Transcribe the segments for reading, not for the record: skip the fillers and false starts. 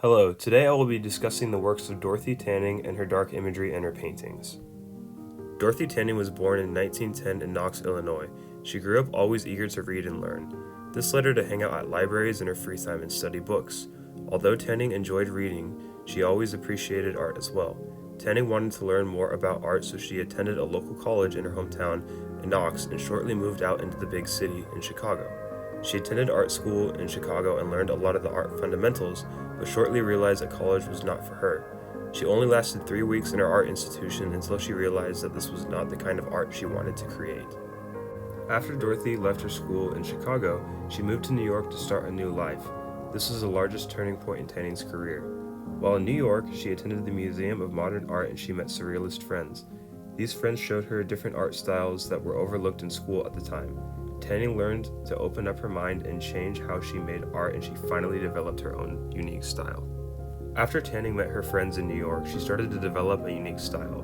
Hello, today I will be discussing the works of Dorothy Tanning and her dark imagery in her paintings. Dorothy Tanning was born in 1910 in Knox, Illinois. She grew up always eager to read and learn. This led her to hang out at libraries in her free time and study books. Although Tanning enjoyed reading, she always appreciated art as well. Tanning wanted to learn more about art, so she attended a local college in her hometown in Knox and shortly moved out into the big city in Chicago. She attended art school in Chicago and learned a lot of the art fundamentals, but shortly realized that college was not for her. She only lasted 3 weeks in her art institution until she realized that this was not the kind of art she wanted to create. After Dorothy left her school in Chicago, she moved to New York to start a new life. This was the largest turning point in Tanning's career. While in New York, she attended the Museum of Modern Art and she met surrealist friends. These friends showed her different art styles that were overlooked in school at the time. Tanning learned to open up her mind and change how she made art, and she finally developed her own unique style. After Tanning met her friends in New York, she started to develop a unique style.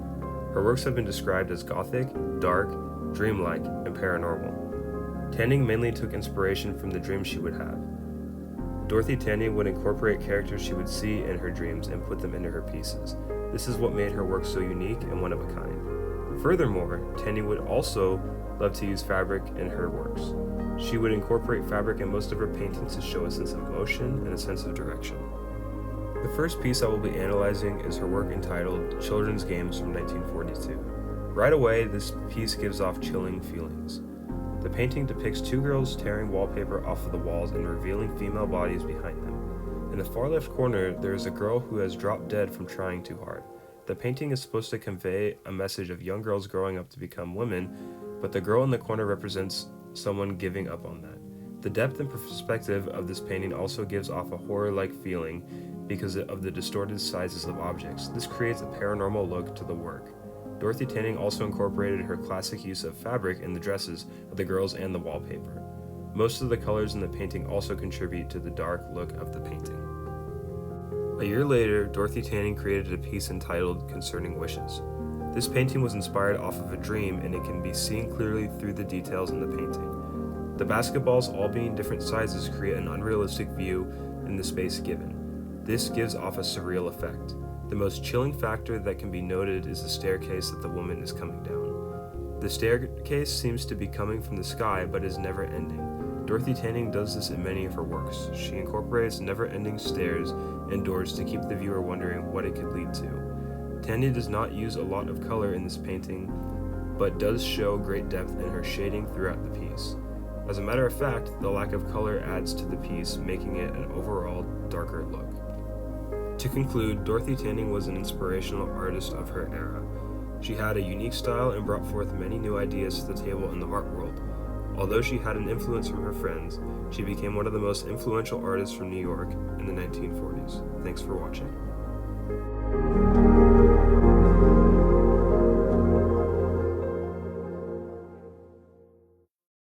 Her works have been described as gothic, dark, dreamlike, and paranormal. Tanning mainly took inspiration from the dreams she would have. Dorothy Tanning would incorporate characters she would see in her dreams and put them into her pieces. This is what made her work so unique and one of a kind. Furthermore, Tanning would also love to use fabric in her works. She would incorporate fabric in most of her paintings to show a sense of motion and a sense of direction. The first piece I will be analyzing is her work entitled Children's Games from 1942. Right away, this piece gives off chilling feelings. The painting depicts two girls tearing wallpaper off of the walls and revealing female bodies behind them. In the far left corner, there is a girl who has dropped dead from trying too hard. The painting is supposed to convey a message of young girls growing up to become women, but the girl in the corner represents someone giving up on that. The depth and perspective of this painting also gives off a horror-like feeling because of the distorted sizes of objects. This creates a paranormal look to the work. Dorothy Tanning also incorporated her classic use of fabric in the dresses of the girls and the wallpaper. Most of the colors in the painting also contribute to the dark look of the painting. A year later, Dorothy Tanning created a piece entitled Concerning Wishes. This painting was inspired off of a dream, and it can be seen clearly through the details in the painting. The basketballs, all being different sizes, create an unrealistic view in the space given. This gives off a surreal effect. The most chilling factor that can be noted is the staircase that the woman is coming down. The staircase seems to be coming from the sky, but is never ending. Dorothy Tanning does this in many of her works. She incorporates never-ending stairs and doors to keep the viewer wondering what it could lead to. Tanning does not use a lot of color in this painting, but does show great depth in her shading throughout the piece. As a matter of fact, the lack of color adds to the piece, making it an overall darker look. To conclude, Dorothy Tanning was an inspirational artist of her era. She had a unique style and brought forth many new ideas to the table in the art world. Although she had an influence from her friends, she became one of the most influential artists from New York in the 1940s. Thanks for watching.